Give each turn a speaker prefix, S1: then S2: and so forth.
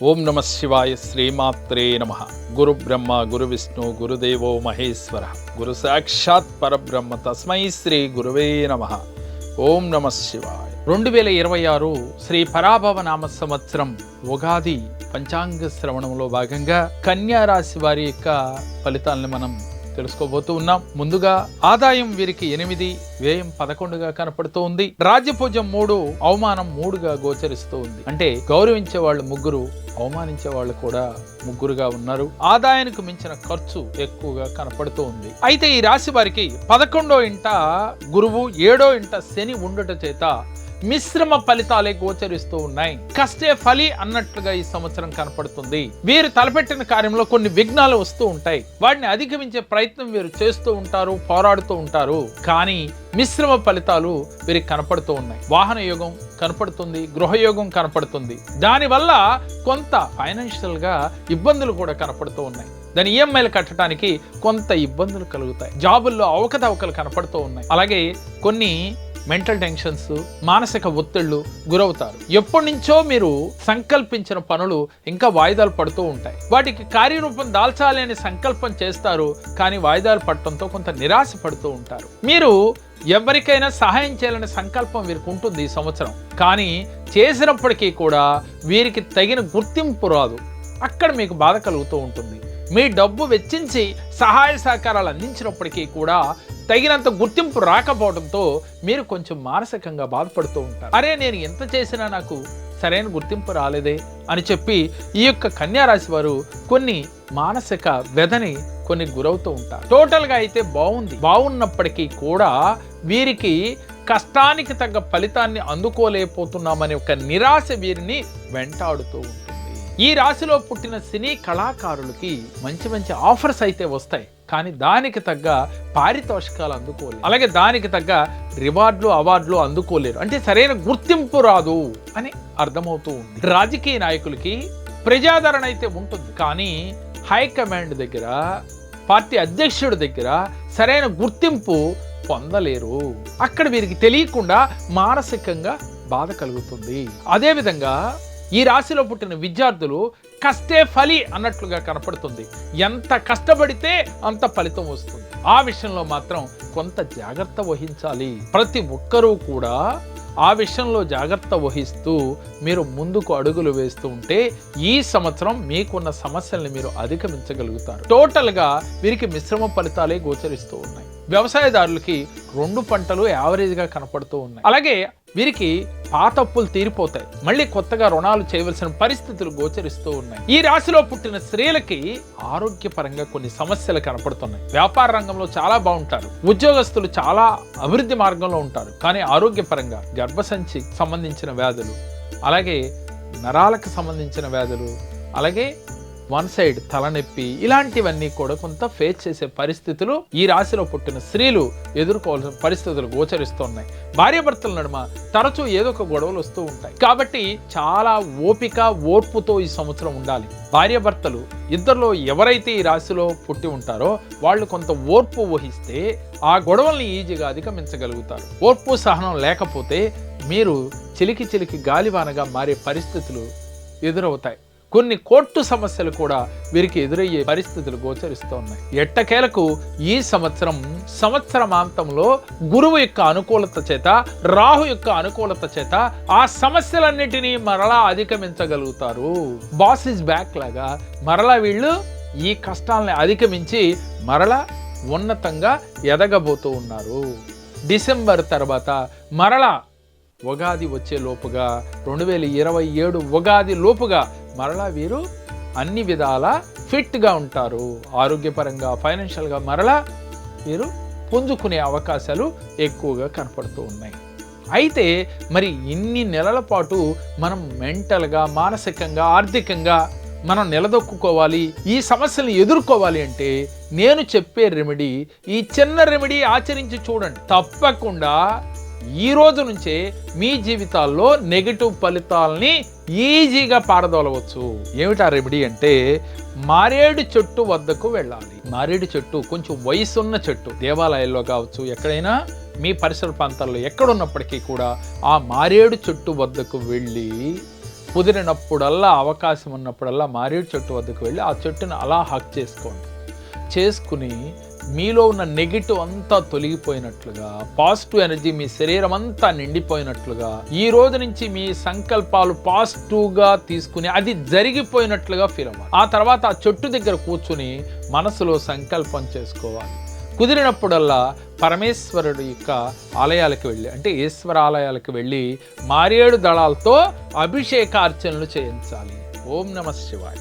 S1: ఓం నమ శివాయ. శ్రీమాత్రే నమ. గురు బ్రహ్మ గురు విష్ణు గురుదేవో మహేశ్వర గురు సాక్షాత్ పరబ్రహ్మ తస్మై శ్రీ గురువే నమ. ఓం నమ శివాయ. 2026 శ్రీ పరాభవ నామ సంవత్సరం ఉగాది పంచాంగ శ్రవణంలో భాగంగా కన్యా రాశి వారి యొక్క ఫలితాలను మనం తెలుసుకోబోతూ ఉన్నాం. ముందుగా ఆదాయం వీరికి 8, వ్యయం 11గా కనపడుతూ ఉంది. రాజ్యపూజ్యం 3, అవమానం 3గా గోచరిస్తూ ఉంది. అంటే గౌరవించే వాళ్ళు 3, అవమానించే వాళ్ళు కూడా 3గా ఉన్నారు. ఆదాయానికి మించిన ఖర్చు ఎక్కువగా కనపడుతూ ఉంది. అయితే ఈ రాశి వారికి 11వ ఇంట గురువు, 7వ ఇంట శని ఉండుట చేత మిశ్రమ ఫలితాలే గోచరిస్తూ ఉన్నాయి. కష్టే ఫలి అన్నట్లుగా ఈ సంవత్సరం కనపడుతుంది. వీరు తలపెట్టిన కార్యంలో కొన్ని విఘ్నాలు వస్తూ ఉంటాయి. వాటిని అధిగమించే ప్రయత్నం వీరు చేస్తూ ఉంటారు, పోరాడుతూ ఉంటారు. కానీ మిశ్రమ ఫలితాలు వీరికి కనపడుతూ ఉన్నాయి. వాహన యోగం కనపడుతుంది, గృహయోగం కనపడుతుంది. దానివల్ల కొంత ఫైనాన్షియల్ గా ఇబ్బందులు కూడా కనపడుతూ ఉన్నాయి. దాని ఈఎంఐలు కట్టడానికి కొంత ఇబ్బందులు కలుగుతాయి. జాబుల్లో అవకతవకలు కనపడుతూ ఉన్నాయి. అలాగే కొన్ని మెంటల్ టెన్షన్స్, మానసిక ఒత్తిళ్లు గురవుతారు. ఎప్పటి నుంచో మీరు సంకల్పించిన పనులు ఇంకా వాయిదాలు పడుతూ ఉంటాయి. వాటికి కార్యరూపం దాల్చాలి అని సంకల్పం చేస్తారు, కానీ వాయిదాలు పడటంతో కొంత నిరాశ పడుతూ ఉంటారు. మీరు ఎవరికైనా సహాయం చేయాలనే సంకల్పం వీరికి ఉంటుంది ఈ సంవత్సరం. కానీ చేసినప్పటికీ కూడా వీరికి తగిన గుర్తింపు రాదు. అక్కడ మీకు బాధ కలుగుతూ ఉంటుంది. మీ డబ్బు వెచ్చించి సహాయ సహకారాలు అందించినప్పటికీ కూడా తగినంత గుర్తింపు రాకపోవడంతో మీరు కొంచెం మానసికంగా బాధపడుతూ ఉంటారు. అరే, నేను ఎంత చేసినా నాకు సరైన గుర్తింపు రాలేదే అని చెప్పి ఈ యొక్క కన్యా రాశి వారు కొన్ని మానసిక వ్యధని కొన్ని గురవుతూ ఉంటారు. టోటల్గా అయితే బాగున్నప్పటికీ కూడా వీరికి కష్టానికి తగ్గ ఫలితాన్ని అందుకోలేకపోతున్నామనే ఒక నిరాశ వీరిని వెంటాడుతూ ఉంటుంది. ఈ రాశిలో పుట్టిన సినీ కళాకారులకి మంచి మంచి ఆఫర్స్ అయితే వస్తాయి, కానీ దానికి తగ్గ పారితోషికాలు అందుకోలేరు. అలాగే దానికి తగ్గ రివార్డులు, అవార్డులు అందుకోలేరు. అంటే సరైన గుర్తింపు రాదు అని అర్థమవుతూ ఉంది. రాజకీయ నాయకులకి ప్రజాదరణ అయితే ఉంటుంది, కానీ హైకమాండ్ దగ్గర, పార్టీ అధ్యక్షుడి దగ్గర సరైన గుర్తింపు పొందలేరు. అక్కడ వీరికి తెలియకుండా మానసికంగా బాధ కలుగుతుంది. అదేవిధంగా ఈ రాశిలో పుట్టిన విద్యార్థులు కష్టే ఫలి అన్నట్లుగా కనపడుతుంది. ఎంత కష్టపడితే అంత ఫలితం వస్తుంది. ఆ విషయంలో మాత్రం కొంత జాగ్రత్త వహించాలి. ప్రతి ఒక్కరూ కూడా ఆ విషయంలో జాగ్రత్త వహిస్తూ మీరు ముందుకు అడుగులు వేస్తూ ఉంటే ఈ సంవత్సరం మీకున్న సమస్యల్ని మీరు అధిగమించగలుగుతారు. టోటల్గా వీరికి మిశ్రమ ఫలితాలే గోచరిస్తూ ఉన్నాయి. వ్యవసాయదారులకి 2 పంటలు యావరేజ్గా కనపడుతూ ఉన్నాయి. అలాగే వీరికి పాత అప్పులు తీరిపోతాయి. మళ్ళీ కొత్తగా రుణాలు చేయవలసిన పరిస్థితులు గోచరిస్తూ ఉన్నాయి. ఈ రాశిలో పుట్టిన స్త్రీలకి ఆరోగ్యపరంగా కొన్ని సమస్యలు కనపడుతున్నాయి. వ్యాపార రంగంలో చాలా బాగుంటారు, ఉద్యోగస్తులు చాలా అభివృద్ధి మార్గంలో ఉంటారు, కానీ ఆరోగ్యపరంగా గర్భసంచి సంబంధించిన వ్యాధులు, అలాగే నరాలకు సంబంధించిన వ్యాధులు, అలాగే వన్ సైడ్ తలనొప్పి, ఇలాంటివన్నీ కూడా కొంత ఫేస్ చేసే పరిస్థితులు ఈ రాశిలో పుట్టిన స్త్రీలు ఎదుర్కోవాల్సిన పరిస్థితులు గోచరిస్తున్నాయి. భార్యాభర్తల నడుమ తరచూ ఏదో ఒక గొడవలు వస్తూ ఉంటాయి. కాబట్టి చాలా ఓపిక, ఓర్పుతో ఈ సంవత్సరం ఉండాలి. భార్యాభర్తలు ఇద్దరిలో ఎవరైతే ఈ రాశిలో పుట్టి ఉంటారో వాళ్ళు కొంత ఓర్పు వహిస్తే ఆ గొడవల్ని ఈజీగా అధిగమించగలుగుతారు. ఓర్పు సహనం లేకపోతే మీరు చిలికి గాలివానగా మారే పరిస్థితులు ఎదురవుతాయి. కొన్ని కోర్టు సమస్యలు కూడా వీరికి ఎదురయ్యే పరిస్థితులు గోచరిస్తూ ఉన్నాయి. ఎట్టకేలకు ఈ సంవత్సరమాంతంలో గురువు యొక్క అనుకూలత చేత, రాహు యొక్క అనుకూలత చేత ఆ సమస్యలన్నిటినీ మరలా అధిగమించగలుగుతారు. బాస్ ఇస్ బ్యాక్ లాగా మరలా వీళ్ళు ఈ కష్టాలని అధిగమించి మరలా ఉన్నతంగా ఎదగబోతూ ఉన్నారు. డిసెంబర్ తర్వాత మరలా ఉగాది వచ్చే లోపుగా 2027 ఉగాది లోపుగా మరలా వీరు అన్ని విధాల ఫిట్గా ఉంటారు. ఆరోగ్యపరంగా, ఫైనాన్షియల్గా మరలా వీరు పుంజుకునే అవకాశాలు ఎక్కువగా కనపడుతూ ఉన్నాయి. అయితే మరి ఇన్ని నెలల పాటు మనం మెంటల్గా, మానసికంగా, ఆర్థికంగా మనం నిలదొక్కుకోవాలి, ఈ సమస్యలను ఎదుర్కోవాలి అంటే నేను చెప్పే రెమెడీ, ఈ చిన్న రెమెడీ ఆచరించి చూడండి. తప్పకుండా ఈ రోజు నుంచే మీ జీవితాల్లో నెగటివ్ ఫలితాలని ఈజీగా పారదోలవచ్చు. ఏమిటా రెమెడీ అంటే, మారేడు చెట్టు వద్దకు వెళ్ళాలి. మారేడు చెట్టు కొంచెం వయసున్న చెట్టు, దేవాలయాల్లో కావచ్చు, ఎక్కడైనా మీ పరిసర ప్రాంతాల్లో ఎక్కడున్నప్పటికీ కూడా ఆ మారేడు చెట్టు వద్దకు వెళ్ళి కుదిరినప్పుడల్లా అవకాశం ఉన్నప్పుడల్లా మారేడు చెట్టు వద్దకు వెళ్ళి ఆ చెట్టును అలా హక్ చేసుకుని మీలో ఉన్న నెగిటివ్ అంతా తొలగిపోయినట్లుగా, పాజిటివ్ ఎనర్జీ మీ శరీరం అంతా నిండిపోయినట్లుగా, ఈ రోజు నుంచి మీ సంకల్పాలు పాజిటివ్గా తీసుకుని అది జరిగిపోయినట్లుగా ఫీల్ అవ్వాలి. ఆ తర్వాత ఆ చెట్టు దగ్గర కూర్చుని మనసులో సంకల్పం చేసుకోవాలి. కుదిరినప్పుడల్లా పరమేశ్వరుడు యొక్క ఆలయాలకు వెళ్ళి, అంటే ఈశ్వర ఆలయాలకు వెళ్ళి మారేడు దళాలతో అభిషేకార్చనలు చేయించాలి. ఓం నమః శివాయ.